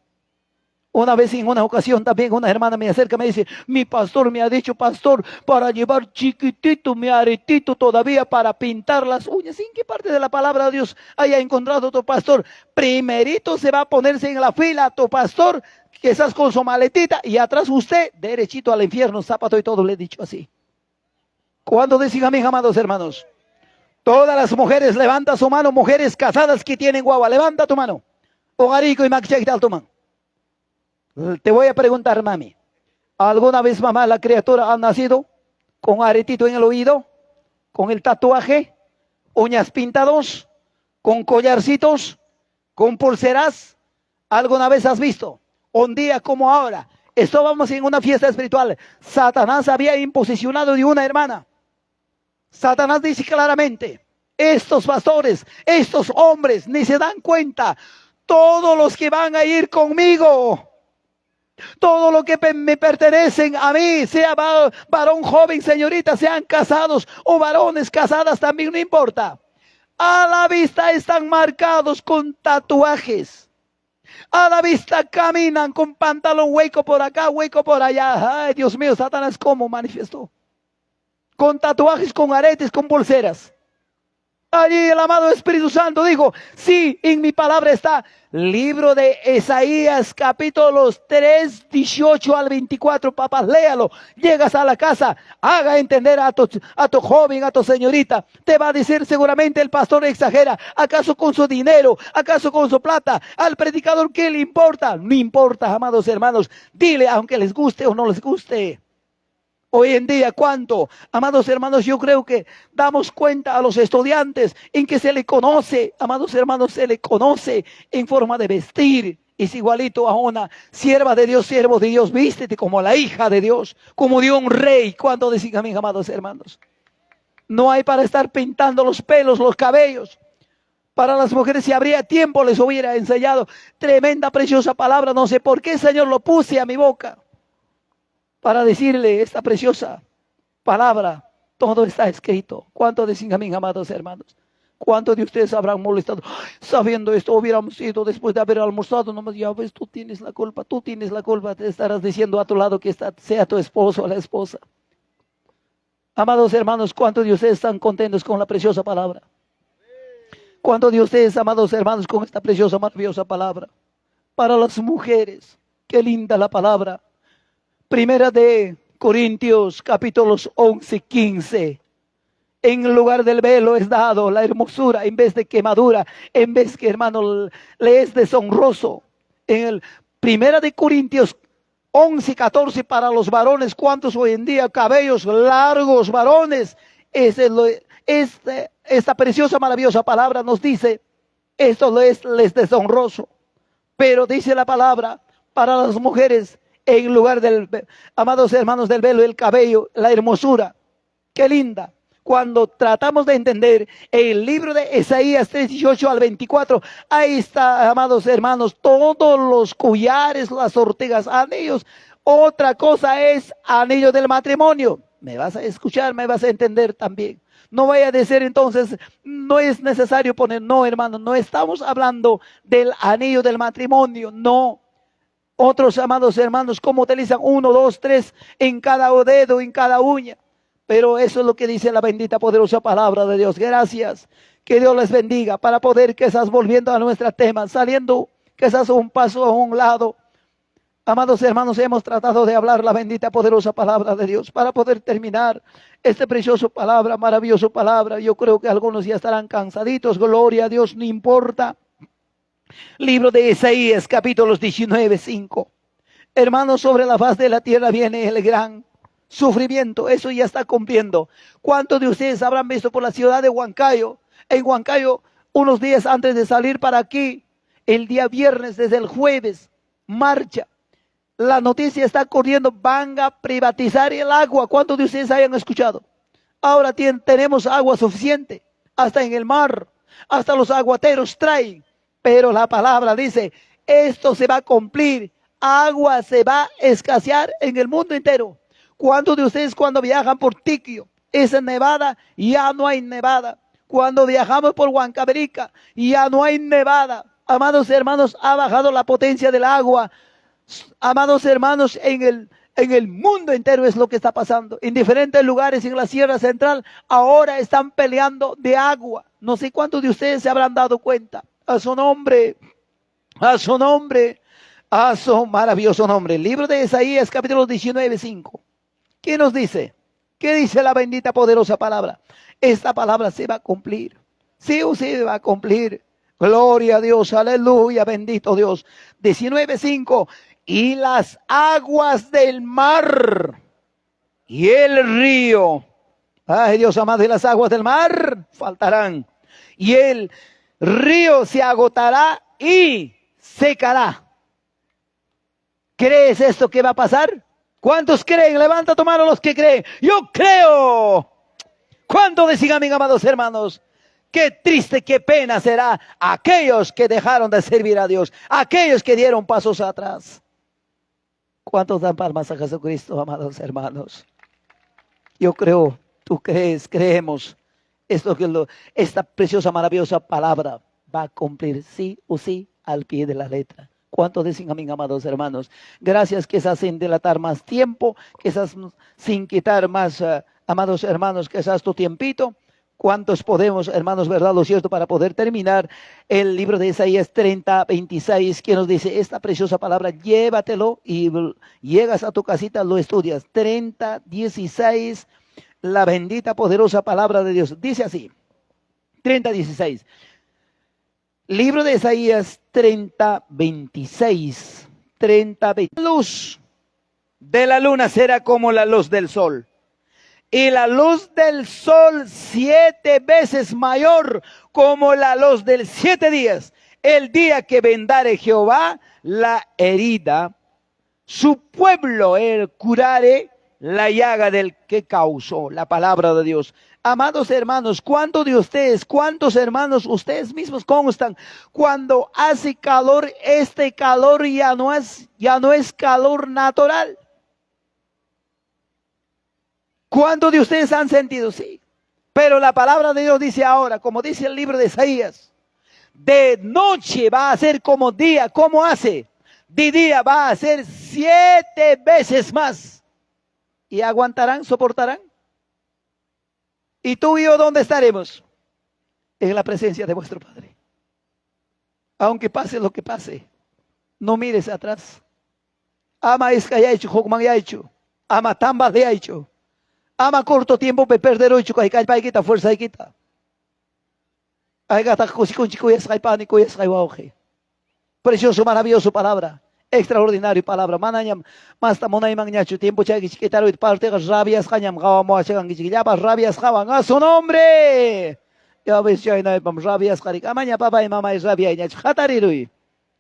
Una vez, en una ocasión, también una hermana me acerca y me dice, mi pastor me ha dicho, pastor, para llevar chiquitito mi aretito todavía para pintar las uñas. ¿En qué parte de la palabra de Dios haya encontrado tu pastor? Primerito se va a ponerse en la fila tu pastor, que estás con su maletita, y atrás usted, derechito al infierno, zapato y todo, le he dicho así. ¿Cuándo decían a mis amados hermanos? Todas las mujeres, levanta su mano, mujeres casadas que tienen guagua, levanta tu mano. Hogarico y maquillaje tu mano. Te voy a preguntar, mami, ¿alguna vez, mamá, la criatura ha nacido con aretito en el oído, con el tatuaje, uñas pintados, con collarcitos, con pulseras? ¿Alguna vez has visto? Un día como ahora, estábamos en una fiesta espiritual, Satanás había imposicionado de una hermana. Satanás dice claramente, estos pastores, estos hombres, ni se dan cuenta, todos los que van a ir conmigo, todo lo que me pertenecen a mí, sea varón, joven, señorita, sean casados o varones casadas, también no importa. A la vista están marcados con tatuajes. A la vista caminan con pantalón hueco por acá, hueco por allá. Ay, Dios mío, Satanás, ¿cómo manifestó? Con tatuajes, con aretes, con pulseras. Allí el amado Espíritu Santo dijo, sí, en mi palabra está, libro de Isaías, capítulos 3, 18 al 24, papás, léalo. Llegas a la casa, haga entender a tu joven, a tu señorita. Te va a decir seguramente el pastor exagera, ¿acaso con su dinero? ¿Acaso con su plata? Al predicador, ¿qué le importa? No importa, amados hermanos, dile aunque les guste o no les guste. Hoy en día, ¿cuánto? Amados hermanos, yo creo que damos cuenta a los estudiantes en que se le conoce, amados hermanos, se le conoce en forma de vestir. Es igualito a una sierva de Dios, siervo de Dios, vístete como la hija de Dios, como de un rey. ¿Cuánto decían, mis amados hermanos? No hay para estar pintando los pelos, los cabellos. Para las mujeres, si habría tiempo, les hubiera enseñado tremenda, preciosa palabra. No sé por qué, Señor, lo puse a mi boca para decirle esta preciosa palabra. Todo está escrito. ¿Cuánto decían a mis amados hermanos? ¿Cuántos de ustedes habrán molestado? Sabiendo esto, hubiéramos ido después de haber almorzado. Nomás, ya ves, tú tienes la culpa, tú tienes la culpa. Te estarás diciendo a tu lado que sea tu esposo o la esposa. Amados hermanos, ¿cuántos de ustedes están contentos con la preciosa palabra? ¿Cuántos de ustedes, amados hermanos, con esta preciosa, maravillosa palabra? Para las mujeres, qué linda la palabra. Primera de Corintios, capítulos 11, 15. En lugar del velo es dado la hermosura, en vez de quemadura, en vez que, hermano, le es deshonroso. En el Primera de Corintios 11, 14, para los varones, ¿cuántos hoy en día cabellos largos, varones? Esta preciosa, maravillosa palabra nos dice, esto les deshonroso. Pero dice la palabra, para las mujeres, en lugar del, amados hermanos, del velo, el cabello, la hermosura. Qué linda. Cuando tratamos de entender el libro de Isaías 3, 18 al 24, ahí está, amados hermanos, todos los collares, las ortegas, anillos. Otra cosa es anillo del matrimonio. Me vas a escuchar, me vas a entender también. No vaya a decir entonces, no es necesario poner, no, hermano, no estamos hablando del anillo del matrimonio, no. Otros, amados hermanos, como utilizan 1, 2, 3 en cada dedo, en cada uña. Pero eso es lo que dice la bendita, poderosa palabra de Dios. Gracias. Que Dios les bendiga para poder, quizás volviendo a nuestro tema, saliendo quizás un paso a un lado. Amados hermanos, hemos tratado de hablar la bendita, poderosa palabra de Dios para poder terminar esta preciosa palabra, maravillosa palabra. Yo creo que algunos ya estarán cansaditos. Gloria a Dios, no importa. Libro de Isaías, capítulos 19, 5. Hermanos, sobre la faz de la tierra viene el gran sufrimiento. Eso ya está cumpliendo. ¿Cuántos de ustedes habrán visto por la ciudad de Huancayo? En Huancayo, unos días antes de salir para aquí, el día viernes, desde el jueves, marcha. La noticia está corriendo, van a privatizar el agua. ¿Cuántos de ustedes hayan escuchado? Ahora tenemos agua suficiente, hasta en el mar, hasta los aguateros traen. Pero la palabra dice, esto se va a cumplir, agua se va a escasear en el mundo entero. ¿Cuántos de ustedes cuando viajan por Tiquio, esa nevada, ya no hay nevada? Cuando viajamos por Huancavelica, ya no hay nevada. Amados hermanos, ha bajado la potencia del agua. Amados hermanos, en el mundo entero es lo que está pasando. En diferentes lugares en la Sierra Central ahora están peleando de agua. No sé cuántos de ustedes se habrán dado cuenta. A su nombre, a su nombre, a su maravilloso nombre. El libro de Isaías, capítulo 19:5. ¿Qué nos dice? ¿Qué dice la bendita poderosa palabra? Esta palabra se va a cumplir. Sí o sí va a cumplir. Gloria a Dios, aleluya, bendito Dios. 19:5. Y las aguas del mar y el río. Ay, Dios amado, y las aguas del mar faltarán. Y el río se agotará y secará. ¿Crees esto que va a pasar? ¿Cuántos creen? Levanta tu mano los que creen. Yo creo. ¿Cuántos decían amén, amados hermanos? Qué triste, qué pena será aquellos que dejaron de servir a Dios, aquellos que dieron pasos atrás. ¿Cuántos dan palmas a Jesucristo, amados hermanos? Yo creo, tú crees, creemos. Esta preciosa, maravillosa palabra va a cumplir sí o sí al pie de la letra. ¿Cuántos dicen amén, amados hermanos? Gracias, quizás sin dilatar más tiempo, quizás sin quitar más, amados hermanos, quizás tu tiempito. ¿Cuántos podemos, hermanos, verdad, lo cierto, para poder terminar el libro de Isaías 30:26, que nos dice esta preciosa palabra? Llévatelo y llegas a tu casita, lo estudias. 30:16, la bendita, poderosa palabra de Dios. Dice así, 30:16. Libro de Isaías 30:26. 30:26. La luz de la luna será como la luz del sol. Y la luz del sol 7 veces mayor como la luz del 7 días. El día que vendare Jehová la herida, su pueblo él curare la llaga del que causó. La palabra de Dios. Amados hermanos, ¿cuántos de ustedes, cuántos hermanos ustedes mismos constan? Cuando hace calor, este calor ya no es calor natural. ¿Cuántos de ustedes han sentido? Sí. Pero la palabra de Dios dice ahora, como dice el libro de Isaías, de noche va a ser como día. ¿Cómo hace? De día va a ser 7 veces más. ¿Y aguantarán, soportarán? ¿Y tú y yo dónde estaremos? En la presencia de vuestro Padre. Aunque pase lo que pase, no mires atrás. Ama es que haya hecho, Jokman ya hecho. Ama tambas de hecho. Ama corto tiempo pe perder hoy chukai kai pai kita fuerza kita. Ay gata kusikun chikuyas kai pani kuyas kai wauge. Precioso, maravilloso palabra. Extraordinario palabra. Mananyam masta monay mangñachu tiempo chaki chiquitaro it parte rabias kanyam gawa mo achegan gichillapa rabias gawan a su nombre. Ya ves ya no pam rabias karik. Amanya papá y mamá es rabia ñach hatarirui.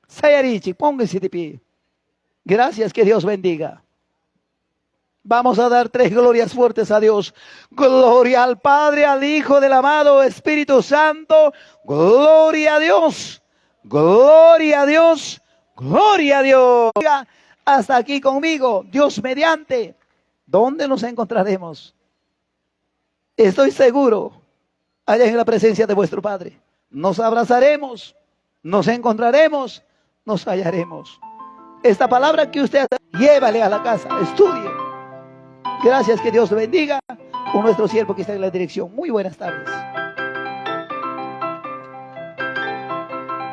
Sayarichi, póngase de pie. Gracias, que Dios bendiga. Vamos a dar 3 glorias fuertes a Dios. Gloria al Padre, al Hijo, del amado Espíritu Santo. Gloria a Dios. Gloria a Dios. Gloria a Dios. Hasta aquí conmigo, Dios mediante. ¿Dónde nos encontraremos? Estoy seguro, allá en la presencia de vuestro Padre. Nos abrazaremos, nos encontraremos, nos hallaremos. Esta palabra que usted llévale a la casa, estudie. Gracias, que Dios le bendiga. Con nuestro siervo que está en la dirección. Muy buenas tardes.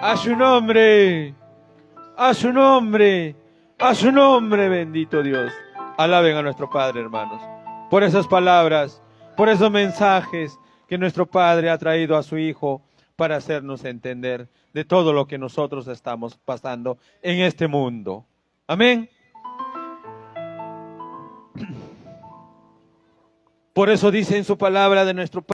A su nombre, a su nombre, a su nombre, bendito Dios. Alaben a nuestro Padre, hermanos, por esas palabras, por esos mensajes que nuestro Padre ha traído a su Hijo para hacernos entender de todo lo que nosotros estamos pasando en este mundo. Amén. Por eso dice en su palabra de nuestro Padre,